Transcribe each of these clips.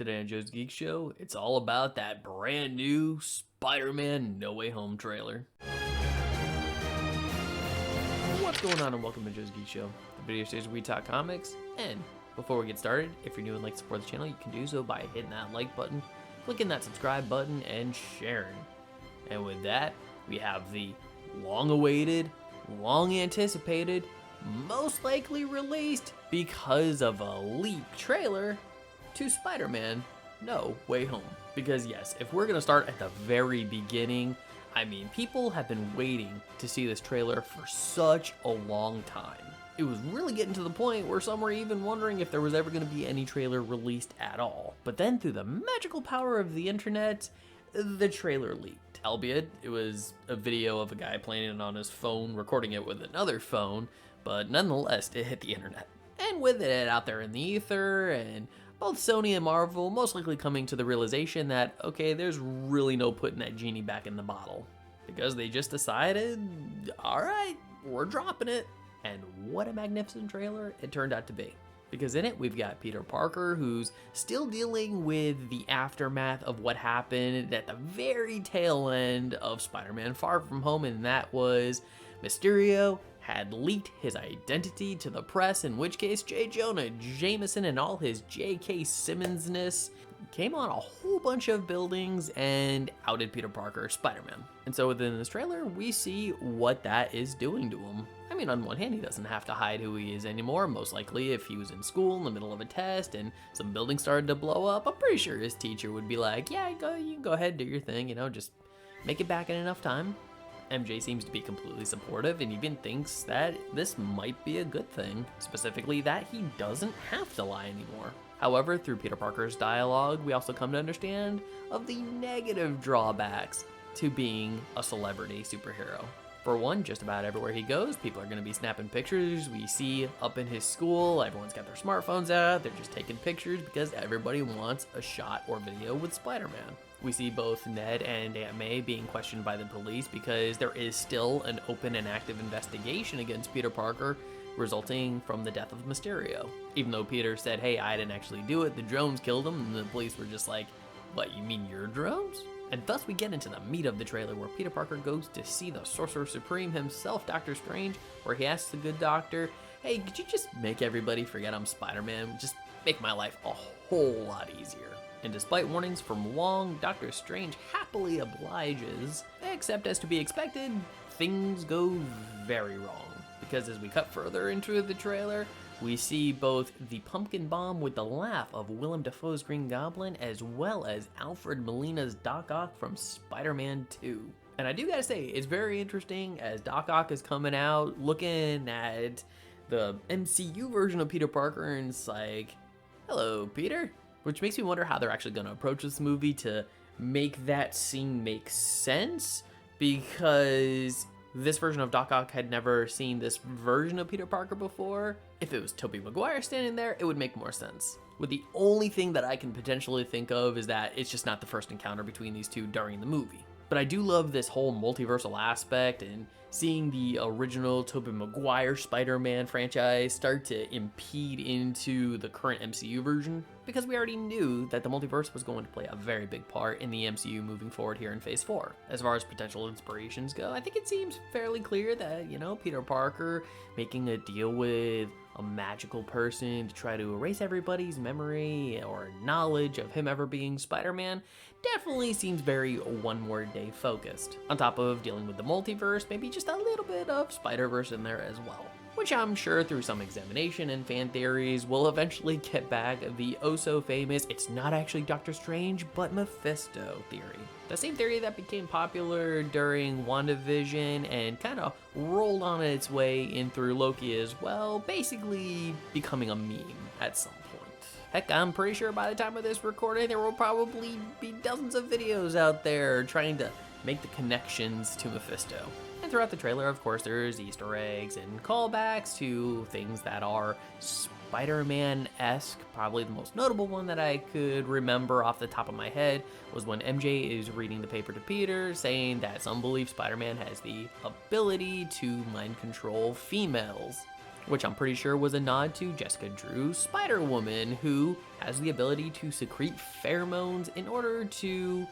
Today on Joe's Geek Show, it's all about that brand new Spider-Man No Way Home trailer. What's going on and welcome to Joe's Geek Show, the video station where we talk comics. And before we get started, if you're new and like to support the channel, you can do so by hitting that like button, clicking that subscribe button, and sharing. And with that, we have the long-awaited, long-anticipated, most likely released because of a leak trailer to Spider-Man No Way Home. Because yes, if we're gonna start at the very beginning, I mean, people have been waiting to see this trailer for such a long time. It was really getting to the point where some were even wondering if there was ever gonna be any trailer released at all. But then through the magical power of the internet, the trailer leaked. Albeit, it was a video of a guy playing it on his phone, recording it with another phone, but nonetheless, it hit the internet. And with it out there in the ether, and both Sony and Marvel most likely coming to the realization that, okay, there's really no putting that genie back in the bottle. Because they just decided, alright, we're dropping it. And what a magnificent trailer it turned out to be. Because in it, we've got Peter Parker, who's still dealing with the aftermath of what happened at the very tail end of Spider-Man Far From Home, and that was Mysterio had leaked his identity to the press, in which case J. Jonah Jameson and all his J.K. Simmonsness came on a whole bunch of buildings and outed Peter Parker as Spider-Man. And so within this trailer, we see what that is doing to him. I mean, on one hand, he doesn't have to hide who he is anymore. Most likely, if he was in school in the middle of a test and some buildings started to blow up, I'm pretty sure his teacher would be like, yeah, you can go ahead, do your thing, just make it back in enough time. MJ seems to be completely supportive and even thinks that this might be a good thing, specifically that he doesn't have to lie anymore. However, through Peter Parker's dialogue, we also come to understand of the negative drawbacks to being a celebrity superhero. For one, just about everywhere he goes, people are going to be snapping pictures. We see up in his school, everyone's got their smartphones out, they're just taking pictures because everybody wants a shot or video with Spider-Man. We see both Ned and Aunt May being questioned by the police because there is still an open and active investigation against Peter Parker resulting from the death of Mysterio. Even though Peter said, hey, I didn't actually do it, the drones killed him, and the police were just like, what, you mean your drones? And thus we get into the meat of the trailer where Peter Parker goes to see the Sorcerer Supreme himself, Dr. Strange, where he asks the good doctor, hey, could you just make everybody forget I'm Spider-Man? Just make my life a whole lot easier. And despite warnings from Wong, Dr. Strange happily obliges, except as to be expected, things go very wrong. Because as we cut further into the trailer, we see both the pumpkin bomb with the laugh of Willem Dafoe's Green Goblin, as well as Alfred Molina's Doc Ock from Spider-Man 2. And I do gotta say, it's very interesting as Doc Ock is coming out, looking at the MCU version of Peter Parker, and it's like, hello, Peter? Which makes me wonder how they're actually gonna approach this movie to make that scene make sense, because this version of Doc Ock had never seen this version of Peter Parker before. If it was Tobey Maguire standing there, it would make more sense. With the only thing that I can potentially think of is that it's just not the first encounter between these two during the movie. But I do love this whole multiversal aspect, and seeing the original Tobey Maguire Spider-Man franchise start to impede into the current MCU version, because we already knew that the multiverse was going to play a very big part in the MCU moving forward here in Phase 4. As far as potential inspirations go, I think it seems fairly clear that, Peter Parker making a deal with a magical person to try to erase everybody's memory or knowledge of him ever being Spider-Man definitely seems very One More Day focused. On top of dealing with the multiverse, maybe just a little bit of Spider-Verse in there as well. Which I'm sure through some examination and fan theories will eventually get back the oh-so-famous it's not actually Doctor Strange but Mephisto theory. The same theory that became popular during WandaVision and kind of rolled on its way in through Loki as well, basically becoming a meme at some point. Heck, I'm pretty sure by the time of this recording there will probably be dozens of videos out there trying to make the connections to Mephisto. And throughout the trailer, of course, there's Easter eggs and callbacks to things that are Spider-Man-esque. Probably the most notable one that I could remember off the top of my head was when MJ is reading the paper to Peter, saying that some believe Spider-Man has the ability to mind control females. which I'm pretty sure was a nod to Jessica Drew's Spider-Woman, who has the ability to secrete pheromones in order to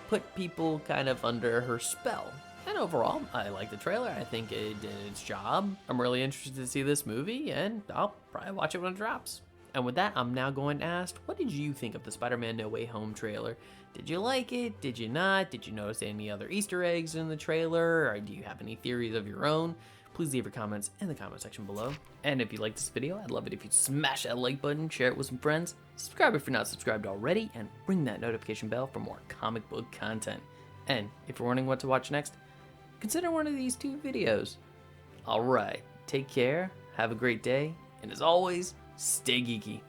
put people kind of under her spell. And overall, I like the trailer. I think it did its job. I'm really interested to see this movie, and I'll probably watch it when it drops. And with that, I'm now going to ask, what did you think of the Spider-Man No Way Home trailer? Did you like it? Did you not? Did you notice any other Easter eggs in the trailer? Or do you have any theories of your own? Please leave your comments in the comment section below. And if you like this video, I'd love it if you'd smash that like button, share it with some friends, subscribe if you're not subscribed already, and ring that notification bell for more comic book content. And if you're wondering what to watch next, consider one of these 2 videos. Alright, take care, have a great day, and as always, stay geeky.